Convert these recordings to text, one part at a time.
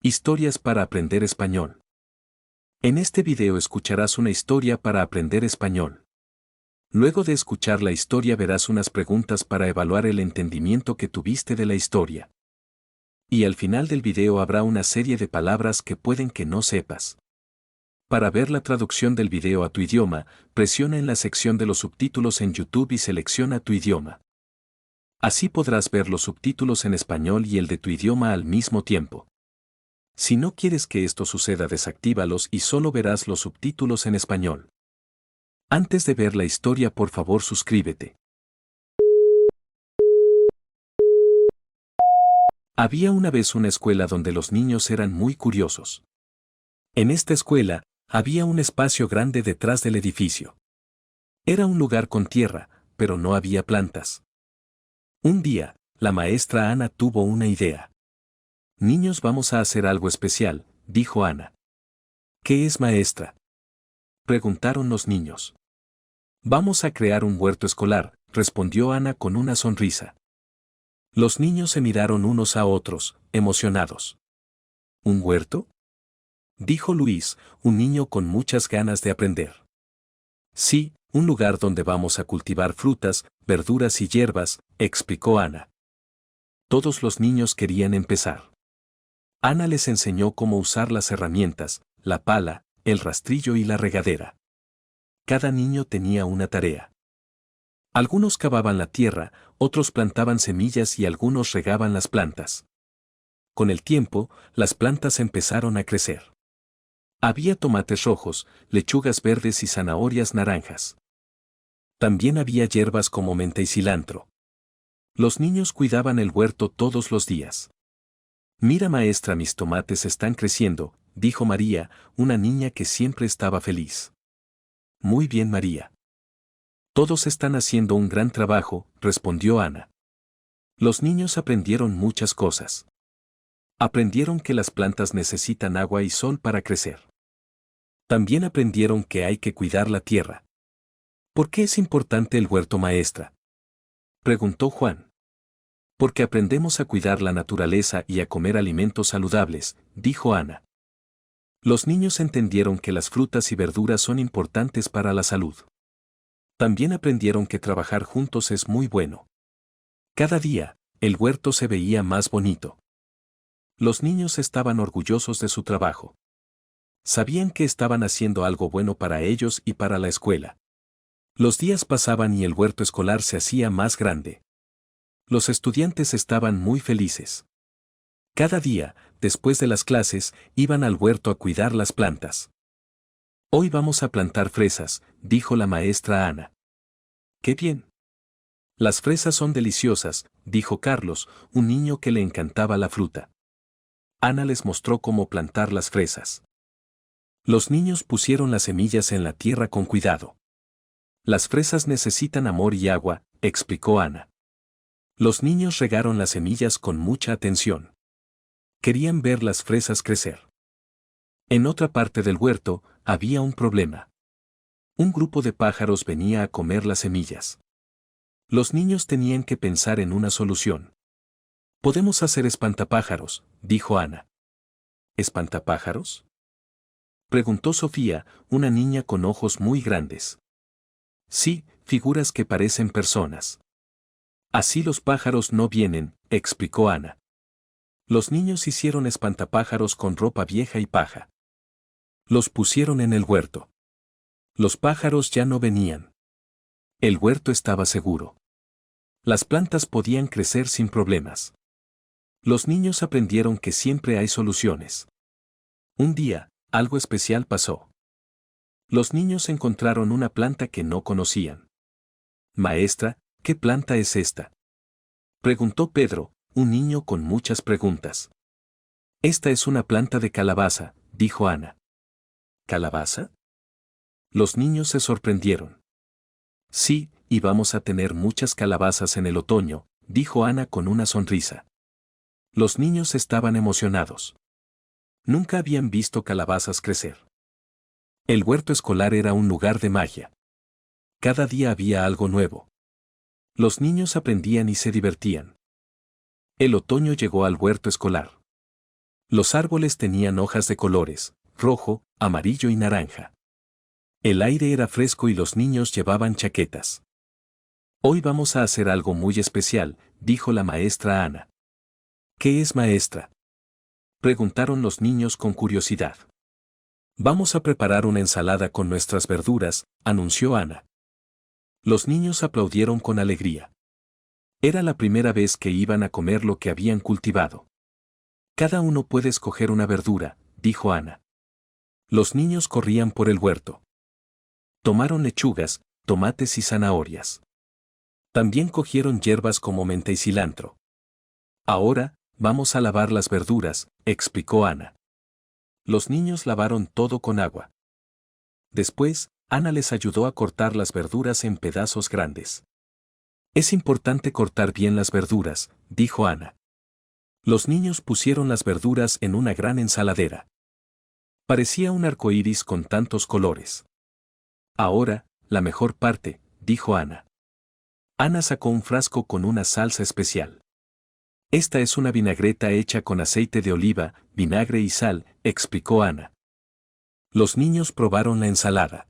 Historias para aprender español. En este video escucharás una historia para aprender español. Luego de escuchar la historia verás unas preguntas para evaluar el entendimiento que tuviste de la historia. Y al final del video habrá una serie de palabras que pueden que no sepas. Para ver la traducción del video a tu idioma, presiona en la sección de los subtítulos en YouTube y selecciona tu idioma. Así podrás ver los subtítulos en español y el de tu idioma al mismo tiempo. Si no quieres que esto suceda, desactívalos y solo verás los subtítulos en español. Antes de ver la historia, por favor, suscríbete. Había una vez una escuela donde los niños eran muy curiosos. En esta escuela, había un espacio grande detrás del edificio. Era un lugar con tierra, pero no había plantas. Un día, la maestra Ana tuvo una idea. Niños, vamos a hacer algo especial, dijo Ana. ¿Qué es, maestra?, preguntaron los niños. Vamos a crear un huerto escolar, respondió Ana con una sonrisa. Los niños se miraron unos a otros, emocionados. ¿Un huerto?, dijo Luis, un niño con muchas ganas de aprender. Sí, un lugar donde vamos a cultivar frutas, verduras y hierbas, explicó Ana. Todos los niños querían empezar. Ana les enseñó cómo usar las herramientas, la pala, el rastrillo y la regadera. Cada niño tenía una tarea. Algunos cavaban la tierra, otros plantaban semillas y algunos regaban las plantas. Con el tiempo, las plantas empezaron a crecer. Había tomates rojos, lechugas verdes y zanahorias naranjas. También había hierbas como menta y cilantro. Los niños cuidaban el huerto todos los días. Mira, maestra, mis tomates están creciendo, dijo María, una niña que siempre estaba feliz. Muy bien, María. Todos están haciendo un gran trabajo, respondió Ana. Los niños aprendieron muchas cosas. Aprendieron que las plantas necesitan agua y sol para crecer. También aprendieron que hay que cuidar la tierra. ¿Por qué es importante el huerto, maestra?, preguntó Juan. Porque aprendemos a cuidar la naturaleza y a comer alimentos saludables, dijo Ana. Los niños entendieron que las frutas y verduras son importantes para la salud. También aprendieron que trabajar juntos es muy bueno. Cada día, el huerto se veía más bonito. Los niños estaban orgullosos de su trabajo. Sabían que estaban haciendo algo bueno para ellos y para la escuela. Los días pasaban y el huerto escolar se hacía más grande. Los estudiantes estaban muy felices. Cada día, después de las clases, iban al huerto a cuidar las plantas. Hoy vamos a plantar fresas, dijo la maestra Ana. ¡Qué bien! Las fresas son deliciosas, dijo Carlos, un niño que le encantaba la fruta. Ana les mostró cómo plantar las fresas. Los niños pusieron las semillas en la tierra con cuidado. Las fresas necesitan amor y agua, explicó Ana. Los niños regaron las semillas con mucha atención. Querían ver las fresas crecer. En otra parte del huerto, había un problema. Un grupo de pájaros venía a comer las semillas. Los niños tenían que pensar en una solución. Podemos hacer espantapájaros, dijo Ana. ¿Espantapájaros?, preguntó Sofía, una niña con ojos muy grandes. Sí, figuras que parecen personas. Así los pájaros no vienen, explicó Ana. Los niños hicieron espantapájaros con ropa vieja y paja. Los pusieron en el huerto. Los pájaros ya no venían. El huerto estaba seguro. Las plantas podían crecer sin problemas. Los niños aprendieron que siempre hay soluciones. Un día, algo especial pasó. Los niños encontraron una planta que no conocían. Maestra, ¿qué planta es esta?, preguntó Pedro, un niño con muchas preguntas. Esta es una planta de calabaza, dijo Ana. ¿Calabaza? Los niños se sorprendieron. Sí, y vamos a tener muchas calabazas en el otoño, dijo Ana con una sonrisa. Los niños estaban emocionados. Nunca habían visto calabazas crecer. El huerto escolar era un lugar de magia. Cada día había algo nuevo. Los niños aprendían y se divertían. El otoño llegó al huerto escolar. Los árboles tenían hojas de colores, rojo, amarillo y naranja. El aire era fresco y los niños llevaban chaquetas. Hoy vamos a hacer algo muy especial, dijo la maestra Ana. ¿Qué es, maestra?, preguntaron los niños con curiosidad. Vamos a preparar una ensalada con nuestras verduras, anunció Ana. Los niños aplaudieron con alegría. Era la primera vez que iban a comer lo que habían cultivado. Cada uno puede escoger una verdura, dijo Ana. Los niños corrían por el huerto. Tomaron lechugas, tomates y zanahorias. También cogieron hierbas como menta y cilantro. Ahora, vamos a lavar las verduras, explicó Ana. Los niños lavaron todo con agua. Después, Ana les ayudó a cortar las verduras en pedazos grandes. Es importante cortar bien las verduras, dijo Ana. Los niños pusieron las verduras en una gran ensaladera. Parecía un arcoíris con tantos colores. Ahora, la mejor parte, dijo Ana. Ana sacó un frasco con una salsa especial. Esta es una vinagreta hecha con aceite de oliva, vinagre y sal, explicó Ana. Los niños probaron la ensalada.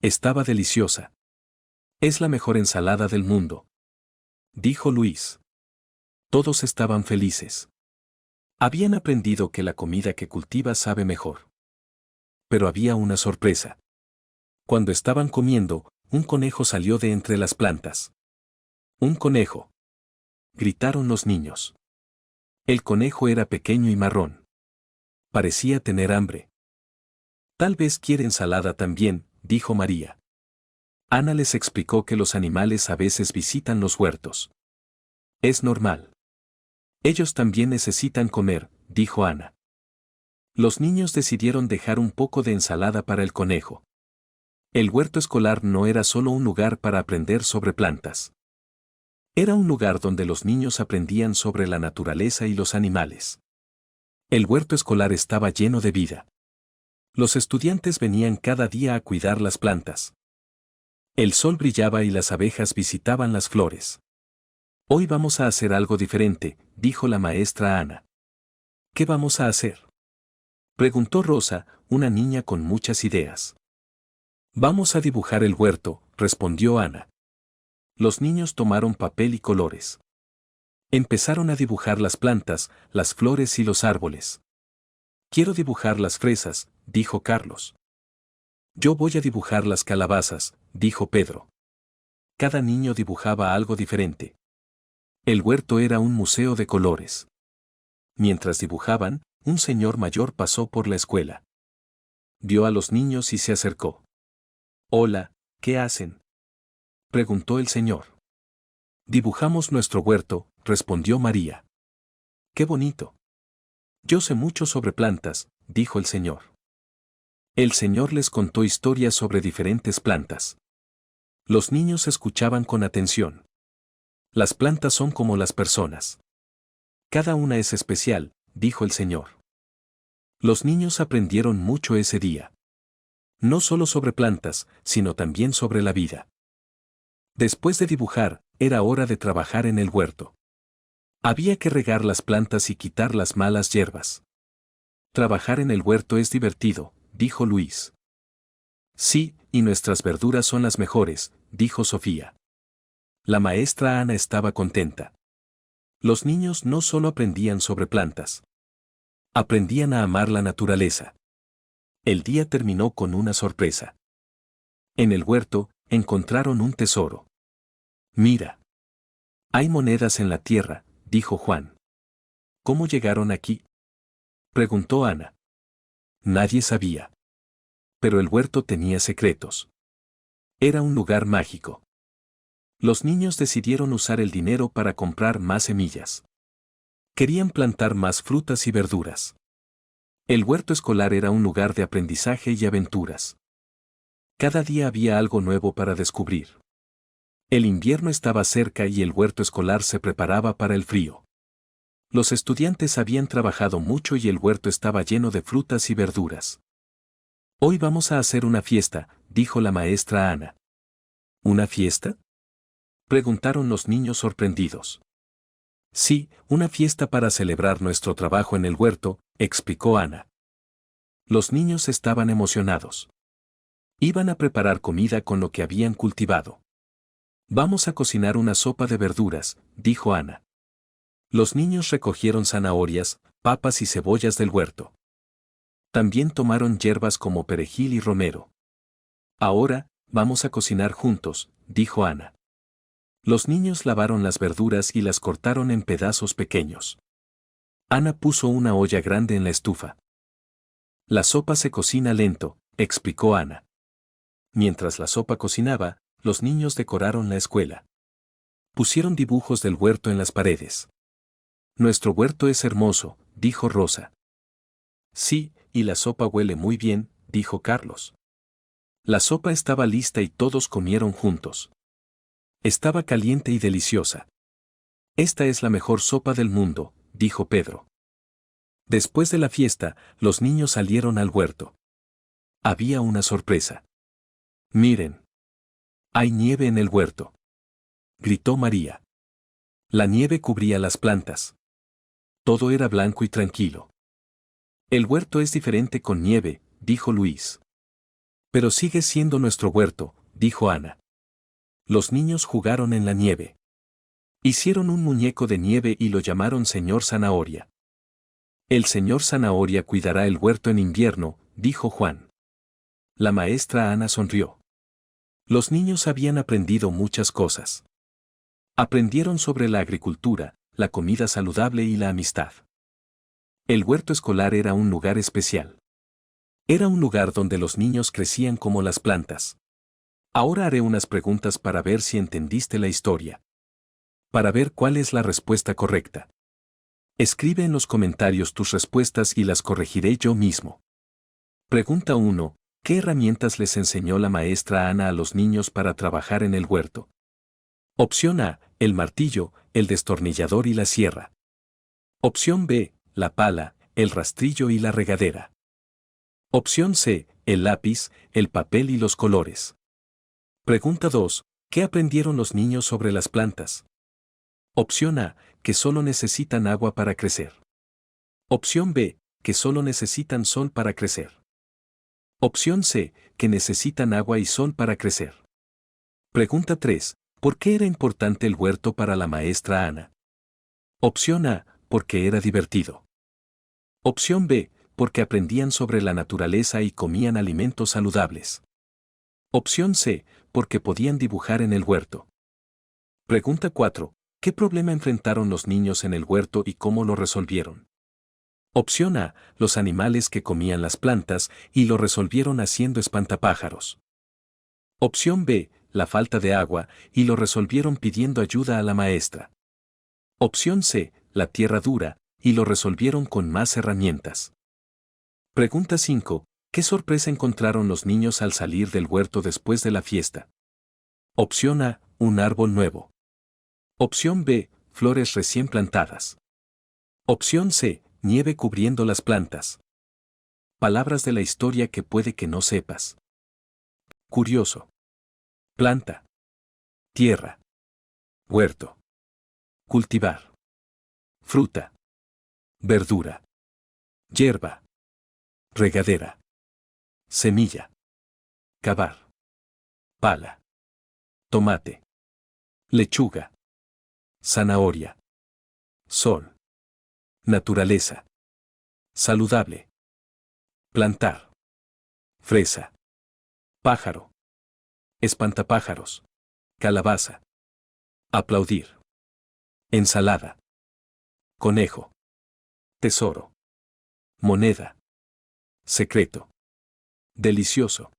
Estaba deliciosa. Es la mejor ensalada del mundo, dijo Luis. Todos estaban felices. Habían aprendido que la comida que cultivas sabe mejor. Pero había una sorpresa. Cuando estaban comiendo, un conejo salió de entre las plantas. ¡Un conejo!, gritaron los niños. El conejo era pequeño y marrón. Parecía tener hambre. Tal vez quiere ensalada también, dijo María. Ana les explicó que los animales a veces visitan los huertos. Es normal. Ellos también necesitan comer, dijo Ana. Los niños decidieron dejar un poco de ensalada para el conejo. El huerto escolar no era solo un lugar para aprender sobre plantas. Era un lugar donde los niños aprendían sobre la naturaleza y los animales. El huerto escolar estaba lleno de vida. Los estudiantes venían cada día a cuidar las plantas. El sol brillaba y las abejas visitaban las flores. Hoy vamos a hacer algo diferente, dijo la maestra Ana. ¿Qué vamos a hacer?, preguntó Rosa, una niña con muchas ideas. Vamos a dibujar el huerto, respondió Ana. Los niños tomaron papel y colores. Empezaron a dibujar las plantas, las flores y los árboles. Quiero dibujar las fresas, dijo Carlos. Yo voy a dibujar las calabazas, dijo Pedro. Cada niño dibujaba algo diferente. El huerto era un museo de colores. Mientras dibujaban, un señor mayor pasó por la escuela. Vio a los niños y se acercó. Hola, ¿qué hacen?, preguntó el señor. Dibujamos nuestro huerto, respondió María. ¡Qué bonito! Yo sé mucho sobre plantas, dijo el señor. El señor les contó historias sobre diferentes plantas. Los niños escuchaban con atención. Las plantas son como las personas. Cada una es especial, dijo el señor. Los niños aprendieron mucho ese día. No solo sobre plantas, sino también sobre la vida. Después de dibujar, era hora de trabajar en el huerto. Había que regar las plantas y quitar las malas hierbas. Trabajar en el huerto es divertido, dijo Luis. Sí, y nuestras verduras son las mejores, dijo Sofía. La maestra Ana estaba contenta. Los niños no solo aprendían sobre plantas. Aprendían a amar la naturaleza. El día terminó con una sorpresa. En el huerto, encontraron un tesoro. Mira. Hay monedas en la tierra, dijo Juan. ¿Cómo llegaron aquí?, preguntó Ana. Nadie sabía. Pero el huerto tenía secretos. Era un lugar mágico. Los niños decidieron usar el dinero para comprar más semillas. Querían plantar más frutas y verduras. El huerto escolar era un lugar de aprendizaje y aventuras. Cada día había algo nuevo para descubrir. El invierno estaba cerca y el huerto escolar se preparaba para el frío. Los estudiantes habían trabajado mucho y el huerto estaba lleno de frutas y verduras. Hoy vamos a hacer una fiesta, dijo la maestra Ana. ¿Una fiesta?, preguntaron los niños sorprendidos. Sí, una fiesta para celebrar nuestro trabajo en el huerto, explicó Ana. Los niños estaban emocionados. Iban a preparar comida con lo que habían cultivado. Vamos a cocinar una sopa de verduras, dijo Ana. Los niños recogieron zanahorias, papas y cebollas del huerto. También tomaron hierbas como perejil y romero. Ahora, vamos a cocinar juntos, dijo Ana. Los niños lavaron las verduras y las cortaron en pedazos pequeños. Ana puso una olla grande en la estufa. La sopa se cocina lento, explicó Ana. Mientras la sopa cocinaba, los niños decoraron la escuela. Pusieron dibujos del huerto en las paredes. Nuestro huerto es hermoso, dijo Rosa. Sí, y la sopa huele muy bien, dijo Carlos. La sopa estaba lista y todos comieron juntos. Estaba caliente y deliciosa. Esta es la mejor sopa del mundo, dijo Pedro. Después de la fiesta, los niños salieron al huerto. Había una sorpresa. Miren. Hay nieve en el huerto. Gritó María. La nieve cubría las plantas. Todo era blanco y tranquilo. El huerto es diferente con nieve, dijo Luis. Pero sigue siendo nuestro huerto, dijo Ana. Los niños jugaron en la nieve. Hicieron un muñeco de nieve y lo llamaron Señor Zanahoria. El señor Zanahoria cuidará el huerto en invierno, dijo Juan. La maestra Ana sonrió. Los niños habían aprendido muchas cosas. Aprendieron sobre la agricultura, la comida saludable y la amistad. El huerto escolar era un lugar especial. Era un lugar donde los niños crecían como las plantas. Ahora haré unas preguntas para ver si entendiste la historia. Para ver cuál es la respuesta correcta. Escribe en los comentarios tus respuestas y las corregiré yo mismo. Pregunta 1. ¿Qué herramientas les enseñó la maestra Ana a los niños para trabajar en el huerto? Opción A, el martillo, el destornillador y la sierra. Opción B, la pala, el rastrillo y la regadera. Opción C, el lápiz, el papel y los colores. Pregunta 2. ¿Qué aprendieron los niños sobre las plantas? Opción A, que solo necesitan agua para crecer. Opción B, que solo necesitan sol para crecer. Opción C, que necesitan agua y sol para crecer. Pregunta 3. ¿Por qué era importante el huerto para la maestra Ana? Opción A, porque era divertido. Opción B, porque aprendían sobre la naturaleza y comían alimentos saludables. Opción C, porque podían dibujar en el huerto. Pregunta 4. ¿Qué problema enfrentaron los niños en el huerto y cómo lo resolvieron? Opción A, los animales que comían las plantas y lo resolvieron haciendo espantapájaros. Opción B, la falta de agua y lo resolvieron pidiendo ayuda a la maestra. Opción C, la tierra dura y lo resolvieron con más herramientas. Pregunta 5. ¿Qué sorpresa encontraron los niños al salir del huerto después de la fiesta? Opción A, un árbol nuevo. Opción B, flores recién plantadas. Opción C, nieve cubriendo las plantas. Palabras de la historia que puede que no sepas. Curioso. Planta. Tierra. Huerto. Cultivar. Fruta. Verdura. Hierba. Regadera. Semilla. Cavar. Pala. Tomate. Lechuga. Zanahoria. Sol. Naturaleza. Saludable. Plantar. Fresa. Pájaro. Espantapájaros. Calabaza. Aplaudir. Ensalada. Conejo. Tesoro. Moneda. Secreto. Delicioso.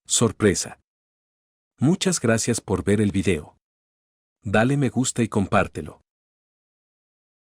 Sorpresa. Muchas gracias por ver el video. Dale me gusta y compártelo.